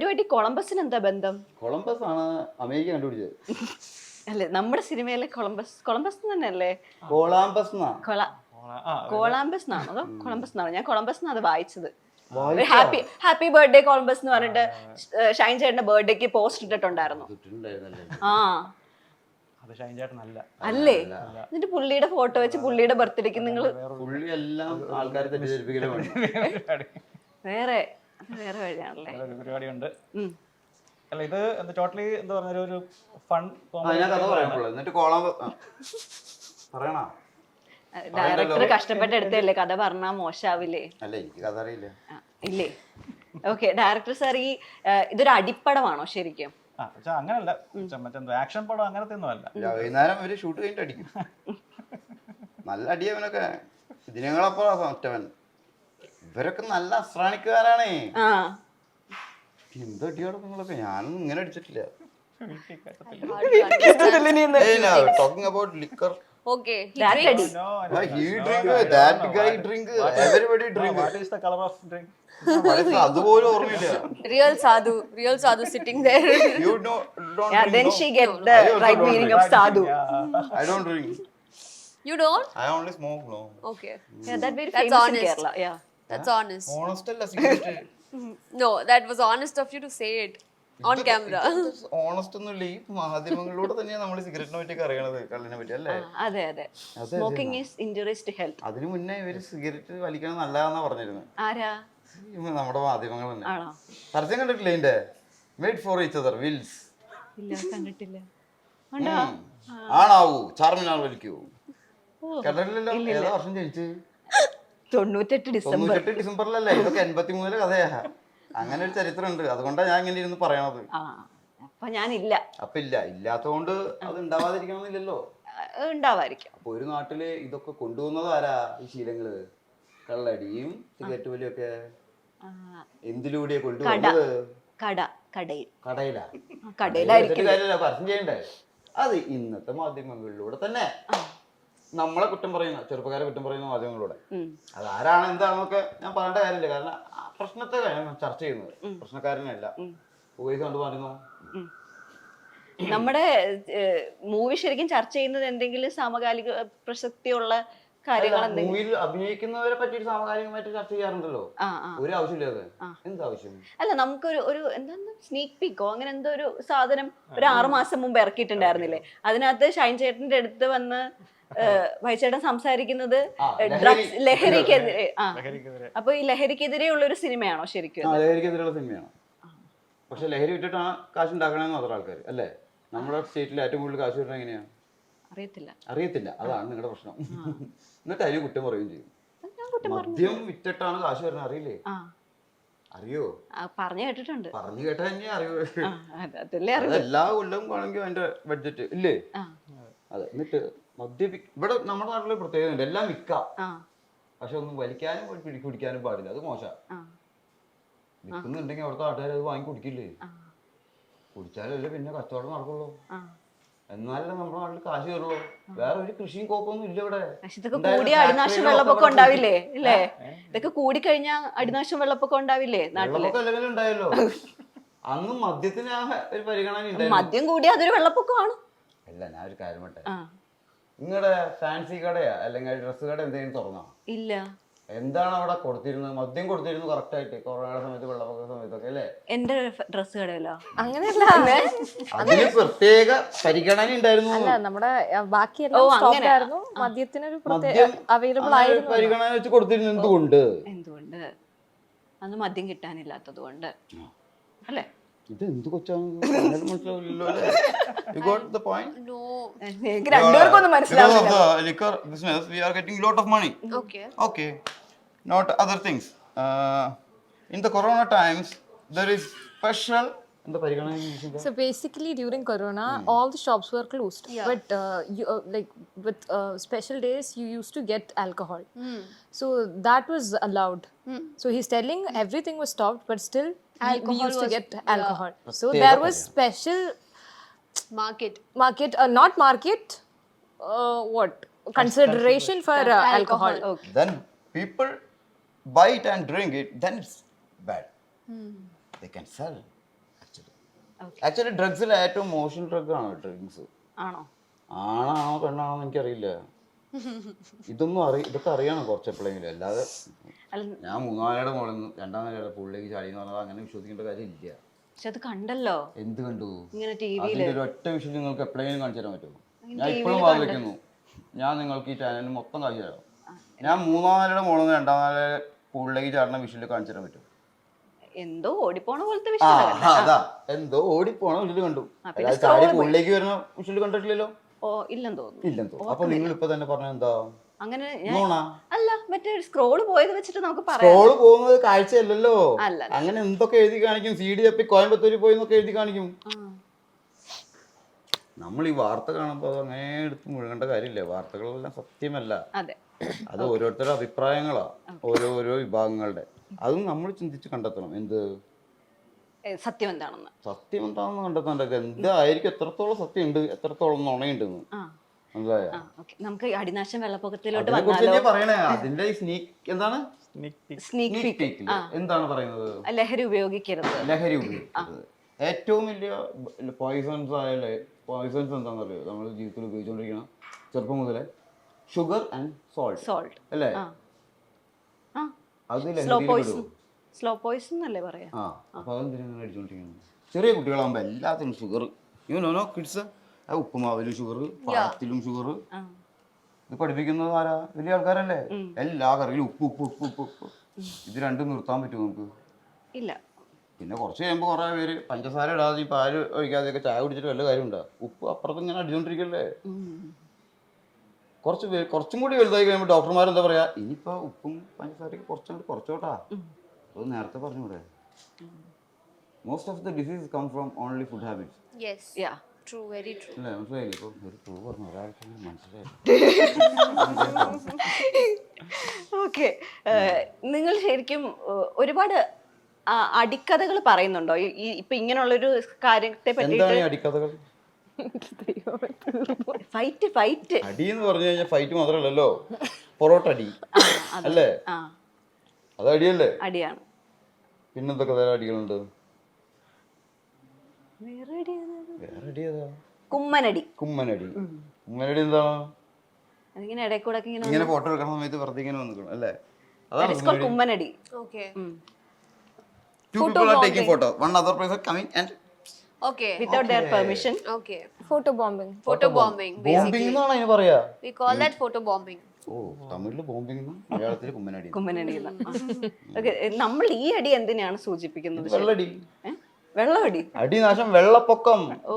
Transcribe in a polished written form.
അവരുമായിട്ട് കൊളംബസിന് എന്താ ബന്ധം? കൊളംബസ് ആണ് അമേരിക്ക കണ്ടുപിടിച്ചത്. അല്ലേ നമ്മുടെ സിനിമയിലെ കൊളംബസ് തന്നെയല്ലേ? കോളാമ്പസ് കോളംബസ് എന്നാണോ അതോ കൊളംബസ് എന്നാണോ? ഞാൻ കൊളംബസ് എന്നാണ് അത് വായിച്ചത്. ഹാപ്പി ബർത്ത്ഡേ കൊളംബസ് എന്ന് പറഞ്ഞിട്ട് ഷൈൻ ചേട്ടന്റെ ബർത്ത്ഡേക്ക് പോസ്റ്റ് ഇട്ടിട്ടുണ്ടായിരുന്നു. ആ അല്ലേ? എന്നിട്ട് പുള്ളിയുടെ ഫോട്ടോ വെച്ച് പുള്ളിയുടെ ബർത്ത്ഡേക്ക് നിങ്ങൾ പുള്ളി എല്ലാം ആൾക്കാരെ തെറ്റിദ്ധരിപ്പിക്കലാണ്. വേറെ വഴിയാണല്ലേ പരിപാടിയുണ്ട്. അല്ല ഇത് ടോട്ടലി എന്താ പറഞ്ഞ ഒരു ഫൺ എന്നിട്ട് കോളാമ്പസ് പറയണ ഡയറക്ടർ കഷ്ടപ്പെട്ട് എടുത്തല്ലേ, കഥ പറഞ്ഞാ മോശാവില്ലേ? അല്ല എനിക്ക് കഥ അറിയില്ല. ഇല്ലേ? ഓക്കെ. ഡയറക്ടർ സാർ ഈ ഇതൊരു അടിപ്പടമാണോ ശരിക്കും? അങ്ങനല്ല, മറ്റേ ആക്ഷൻ പടം അങ്ങനത്തെ ഒന്നും അല്ല. വൈകുന്നേരം ഒരു ഷൂട്ട് കഴിഞ്ഞിട്ട് അടിക്കും. നല്ല അടിയവനൊക്കെ. ഇതിനങ്ങളപ്പോ മറ്റവൻ ഇവരൊക്കെ നല്ല അസ്രാണിക്കാരാണേ. എന്തോ അടിയോടെ നിങ്ങളൊക്കെ. ഞാനൊന്നും ഇങ്ങനെ അടിച്ചിട്ടില്ല. Talking about liquor. Okay, he drinks. He drink, that guy drink, everybody drink. What is the color of drink? അതുപോലും ഓർമ്മയില്ല. real sadhu sitting there. You don't Yeah, drink, then no? she get the right meaning of sadhu. I don't drink. You don't? I only smoke, no. Okay, Yeah, that very That's famous in honest. Kerala. Yeah. that's honest. Honest അല്ല cigarette. No, that was honest of you to say it on camera. Honest ഒന്നുമില്ല. ഈ മാധ്യമങ്ങളിലൂടെ തന്നെയാണ് നമ്മൾ സിഗരറ്റിനെ പറ്റി അറിയണത്, കള്ളിനെ പറ്റി അല്ലേ? അതെ. Smoking is injuries to health. അതിനു മുന്നേ ഇവര് സിഗരറ്റ് വലിക്കണം നല്ലതാന്നാ പറഞ്ഞിരുന്നത്. ആരാ? നമ്മുടെ മാധ്യമങ്ങൾ തന്നെ. ആണോ? പരസ്യം കണ്ടിട്ടില്ല ഇതിന്റെ? Made for each other Wills. ഇല്ല, കണ്ടിട്ടില്ല. ആണാവൂ ചാർമിനാർ വലിക്കൂ. കണ്ടിട്ടില്ലല്ലോ. ഏതാ വർഷം ജനിച്ച്? 98 ഡിസംബറിലല്ലേ? ഇതൊക്കെ 83 കഥയാ. അങ്ങനെ ഒരു ചരിത്രം ഉണ്ട്. അതുകൊണ്ടാണ് ഞാൻ ഇങ്ങനെ ഇരുന്ന് പറയണത്. അപ്പൊ ഞാനില്ല. അപ്പൊ ഇല്ലാത്തതുകൊണ്ട് അത് ഉണ്ടാവാതിരിക്കണമെന്നില്ലല്ലോ. ഉണ്ടാവായിരിക്കും. അപ്പൊ ഒരു നാട്ടില് ഇതൊക്കെ കൊണ്ടുപോകുന്നത് ആരാ? ഈ ശീലങ്ങള്, കള്ളടിയും സിഗരറ്റ് വലിയും ഒക്കെ എന്തിലൂടെയാ കൊണ്ടുപോകുന്നത്? കടയിലായിരിക്കും. പരസ്യം ചെയ്യണ്ടേ? അത് ഇന്നത്തെ മാധ്യമങ്ങളിലൂടെ തന്നെ നമ്മളെ കുറ്റം പറയുന്ന, ചെറുപ്പക്കാരെ കുറ്റം പറയുന്ന മാധ്യമങ്ങളിലൂടെ. അതാരാണ് എന്താണെന്നൊക്കെ ഞാൻ പറയേണ്ട കാര്യമില്ല. കാരണം പ്രശ്നത്തെ ചർച്ച ചെയ്യുന്നത് പ്രശ്നക്കാരനല്ല. പോയി കണ്ടു പറയുന്നു. നമ്മുടെ മൂവി ശരിക്കും ചർച്ച ചെയ്യുന്നത് എന്തെങ്കിലും സമകാലിക പ്രസക്തിയുള്ള കാര്യങ്ങൾ. മൂവിയിൽ അഭിനയിക്കുന്നവരെ പറ്റിയിട്ട് സമകാലികമായിട്ട് ചർച്ച ചെയ്യാറുണ്ടല്ലോ. ഒരു ആവശ്യമില്ലാതെ. എന്താവശ്യം? അല്ല, നമുക്കൊരു എന്താണ് സ്നീക് പീക്കോ അങ്ങനെ എന്തോ ഒരു സാധനം ഒരു 6 മാസം മുമ്പ് ഇറക്കിയിട്ടുണ്ടായിരുന്നില്ലേ? അതിനകത്ത് ഷൈൻ ചേട്ടന്റെ അടുത്ത് വന്ന് വൈചേട്ടൻ സംസാരിക്കുന്നത് ഡ്രഗ്സ്, ലഹരിക്കെതിരെ. അപ്പൊ ഈ ലഹരിക്കെതിരെയുള്ള ഒരു സിനിമയാണോ ശരിക്കും? ലഹരിക്കെതിരെയുള്ള സിനിമയാണ്. പക്ഷെ ലഹരി വിട്ടിട്ടാണ് കാശ് ഉണ്ടാക്കണമെന്ന് മാത്രം ആൾക്കാർ അല്ലേ? നമ്മുടെ സ്റ്റേറ്റിൽ ഏറ്റവും കൂടുതൽ കാശ് കിട്ടണ എങ്ങനെയാണ്? അറിയത്തില്ല. അതാണ് നിങ്ങളുടെ പ്രശ്നം. എന്നിട്ട് അതിന് കുറ്റം പറയുകയും ചെയ്യും. മദ്യം വിറ്റിട്ടാണ് കാശ് വരുന്നത്. അറിയില്ലേ? അറിയോ? പറഞ്ഞു കേട്ടിട്ടുണ്ട്. പറഞ്ഞു കേട്ടാ തന്നെ അറിയോ? എല്ലാ കൊല്ലവും വേണമെങ്കിൽ അതിന്റെ ബഡ്ജറ്റ് ഇല്ലേ? അതെ. എന്നിട്ട് ഇവിടെ നമ്മുടെ നാട്ടില് പ്രത്യേകത ഉണ്ട്. എല്ലാം വിൽക്കാം, പക്ഷെ ഒന്നും വലിക്കാനും കുടിക്കാനും പാടില്ല. അത് മോശം. വിൽക്കുന്നുണ്ടെങ്കിൽ അവിടുത്തെ ആൾക്കാർ അത് വാങ്ങി കുടിക്കില്ലേ? കുടിച്ചാലല്ലേ പിന്നെ കച്ചവടം നടക്കുള്ളൂ. എന്നാലല്ലേ നമ്മുടെ നാട്ടിൽ കാശ് കയറുള്ളൂ. വേറെ ഒരു കൃഷിയും കോപ്പൊന്നും ഇല്ല ഇവിടെ. കൂടിയ അടിനാശം വെള്ളപ്പൊക്കം ഉണ്ടാവില്ലേ? ഇല്ലേ? ഇതൊക്കെ കൂടിക്കഴിഞ്ഞാൽ അടിനാശം വെള്ളപ്പൊക്കം ഉണ്ടാവില്ലേ നാട്ടില്? അല്ലെങ്കിലും ഉണ്ടായല്ലോ. അന്ന് മദ്യത്തിന് ഒരു പരിഗണന. മദ്യം കൂടിയ അതൊരു വെള്ളപ്പൊക്കമാണ്. അല്ല, ഞാൻ ഒരു കാര്യം പറട്ടെ. നിങ്ങളുടെ ഫാൻസി കടയാ അല്ലെങ്കിൽ ഡ്രസ് കട എന്തെങ്കിലും തുറന്നോ? ഇല്ല. എന്താണ് അവിടെ കൊടുത്തിരുന്നത്? മദ്യം കൊടുത്തിരുന്നു കറക്റ്റ് ആയിട്ട്. കൊറോണയുടെ സമയത്ത്, വെള്ളപ്പൊക്ക സമയത്തൊക്കെ അല്ലേ? എന്റെ ഡ്രസ് കടയല്ലോ. അങ്ങനെയല്ല, അതിന് പ്രത്യേക പരിഗണന ഉണ്ടായിരുന്നു. നമ്മുടെ ബാക്കിയെല്ലാം മദ്യത്തിനൊരു അവൈലബിൾ ആയിരുന്നു. പരിഗണന വെച്ച് കൊടുത്തിരുന്നു. എന്തുകൊണ്ട്? അന്ന് മദ്യം കിട്ടാനില്ലാത്തത് കൊണ്ട് അല്ലേ? ഇത് എന്ത് കൊച്ചാണ് മനസ്സിലാവില്ലല്ലോ. You got the point? no. രണ്ടുപേർക്കൊന്നും മനസ്സിലാവില്ല. Because of the liquor business, we are getting lot of money. Okay. Not other things. In the corona times, there is special. So basically during corona all the shops were closed, but you like with special days you used to get alcohol, so that was allowed. So he's telling everything was stopped, but still we used to get alcohol. So there was special market not market, what consideration for alcohol. Okay. Then people buy it and drink it, then it's bad. They can sell. Actually ഡ്രഗ്സിൽ ഏറ്റവും മോശം drug ആണ് drinks. ആണോ? ആണാണോ പെണ്ണാണോ എനിക്കറിയില്ല. ഇതൊക്കെ അറിയണം കുറച്ച് എപ്പോഴെങ്കിലും. അല്ലാതെ ഞാൻ 3-4 മുകളിൽ നിന്ന് 2-ാം നിലയുടെ പുള്ളിലേക്ക് ചാടി എന്ന് പറഞ്ഞാൽ അങ്ങനെ വിശ്വസിക്കേണ്ട കാര്യമില്ല. പക്ഷെ അത് കണ്ടല്ലോ, എന്ത് കണ്ടു? ഇങ്ങനെ അതിന്റെ ഒരു ഒറ്റ വിഷയം നിങ്ങൾക്ക് എപ്പോഴെങ്കിലും കാണിച്ചു തരാൻ പറ്റുമോ? ഞാൻ ഇപ്പോഴും വാങ്ങി വെക്കുന്നു. ഞാൻ നിങ്ങൾക്ക് ഈ ചാനലിന് മൊത്തം കാണിച്ചു തരാം. ഞാൻ 3-ാം നിലയുടെ മുകളിൽ നിന്ന് 2-ാം നില പുള്ളിലേക്ക് ചാടുന്ന വിഷയം കാണിച്ചു തരാൻ പറ്റും. എന്തോ ഓടിപ്പോണ പോലത്തെ അതാ എന്തോ ഓടിപ്പോണ വിഷയം കണ്ടു. ചാടി പുള്ളിലേക്ക് വരുന്ന വിഷയം കണ്ടിട്ടില്ലല്ലോ. ഇല്ലെന്ന് തോന്നുന്നു. ഇല്ലെന്ന് തോന്നുന്നു. അപ്പൊ നിങ്ങൾ ഇപ്പൊ തന്നെ പറഞ്ഞ എന്താ? അങ്ങനെ അല്ല, മറ്റേ സ്ക്രോള് പോയത് വെച്ചിട്ട് നമുക്ക് പറയാം. സ്ക്രോള് പോകുന്നത് കാഴ്ചയല്ലല്ലോ. അല്ല, അങ്ങനെ എന്തൊക്കെ എഴുതി കാണിക്കും. CD തപ്പി കോയമ്പത്തൂരിൽ പോയി എന്നൊക്കെ എഴുതി കാണിക്കും. നമ്മൾ ഈ വാർത്ത കാണുമ്പോൾ അത് അങ്ങനെ എടുത്ത് മുഴുകേണ്ട കാര്യമില്ല. വാർത്തകളെല്ലാം സത്യമല്ല. അതെ, അത് ഓരോരുത്തരുടെ അഭിപ്രായങ്ങളാ, ഓരോ വിഭാഗങ്ങളുടെ. അതും നമ്മൾ ചിന്തിച്ച് കണ്ടെത്തണം. എന്ത് സത്യം എന്താണെന്ന് കണ്ടെത്താൻ എന്തായിരിക്കും, എത്രത്തോളം സത്യം ഉണ്ട്, എത്രത്തോളം നുണയുണ്ടെന്ന്. നമുക്ക് അടിനാശം വെള്ളപ്പൊക്കത്തിലോട്ട് പറയണേ. അതിന്റെ എന്താണ് എന്താണ് പറയുന്നത്? ലഹരി ഉപയോഗിക്കരുത്. ലഹരി ഉപയോഗിക്കരുത്. ഏറ്റവും വലിയ പോയിസൺസ് ആയാലേ, പോയിസൺസ് എന്താണെന്ന് അറിയോ നമ്മൾ ജീവിതത്തിൽ ഉപയോഗിച്ചുകൊണ്ടിരിക്കണം ചെറുപ്പം മുതലേ? ഷുഗർ ആൻഡ് സോൾട്ട് അല്ലേ? അത് സ്ലോ പോയിസൺ അല്ലേ പറയാ? അപ്പൊ അതെന്തിനാണ് അടിച്ചോണ്ടിരിക്കുന്നത്? ചെറിയ കുട്ടികളാകുമ്പോ എല്ലാത്തിനും ഷുഗർ. യുനോ കിഡ്സ്, ഉപ്പുമാവിലും ഷുഗർ, പഴത്തിലും ഷുഗർ. ഇത് പഠിപ്പിക്കുന്നത് ആരാ? വലിയ ആൾക്കാരല്ലേ? എല്ലാ കറിയിലും ഉപ്പ് ഉപ്പ് ഉപ്പ് ഉപ്പ് ഉപ്പ്. ഇത് രണ്ടും നിർത്താൻ പറ്റുമോ നമുക്ക്? ഇല്ല. പിന്നെ കുറച്ച് കഴിയുമ്പോൾ കുറെ പേര് പഞ്ചസാര ഇടാതെ ഈ പാല് ഒഴിക്കാതെയൊക്കെ ചായ കുടിച്ചിട്ട് വല്ല കാര്യമുണ്ടോ? ഉപ്പ് അപ്പുറത്ത് ഇങ്ങനെ അടിച്ചോണ്ടിരിക്കല്ലേ? കുറച്ചും കൂടി വലുതായി കഴിയുമ്പോൾ ഡോക്ടർമാരെന്താ പറയാ, ഇനിയിപ്പോ ഉപ്പും പഞ്ചസാരക്ക് കുറച്ചോട്ടാ. അത് നേരത്തെ പറഞ്ഞൂടെ? Most of the disease come from only food habits. Yes. Yeah. True. Very true. അല്ലേ? മനസ്സിലായില്ലേ? ഇപ്പൊ ഒരു ട്രൂ പറഞ്ഞു ഒരാൾക്ക് മനസ്സിലായി. ഓക്കെ, നിങ്ങൾ ശരിക്കും ഒരുപാട് അടിക്കഥകൾ പറയുന്നുണ്ടോ ഇപ്പൊ ഇങ്ങനെയുള്ളൊരു കാര്യത്തെ പറ്റിയിട്ട്? അടിക്കഥകൾ ഫൈറ്റ് അടി എന്ന് പറഞ്ഞു കഴിഞ്ഞാൽ ഫൈറ്റ് മാത്രമല്ലല്ലോ, പൊറോട്ട അടി അല്ലേ? അത് അടിയല്ലേ? അടിയാണ്. പിന്നെന്തൊക്കെ വേറെ അടികളുണ്ട്? വേറെ അടി ഏതാ? കുമ്മനടി എന്താണ്? അതിങ്ങനെ ഇടയ്ക്കൂടെ ഇങ്ങനെ ഫോട്ടോ എടുക്കുന്ന സമയത്ത് വെറുതെ ഇങ്ങനെ വന്നിക്കണം അല്ലേ? അതാണ് കുമ്മനടി. Okay. Two people are taking photo. One other person coming and Okay. Without their permission. Okay. Photo bombing. Photo bombing. Bombing എന്നാണ് അതിന് പറയാ. We call that photo bombing. ഓ, തമിഴില് ബോംബിംഗ്, മലയാളത്തില് കുമ്മനടി. നമ്മൾ ഈ അടി എന്തിനാണ് സൂചിപ്പിക്കുന്നത്? വെള്ളടി. വെള്ളമടി. അടിനാശം, വെള്ളപ്പൊക്കം. ഓ.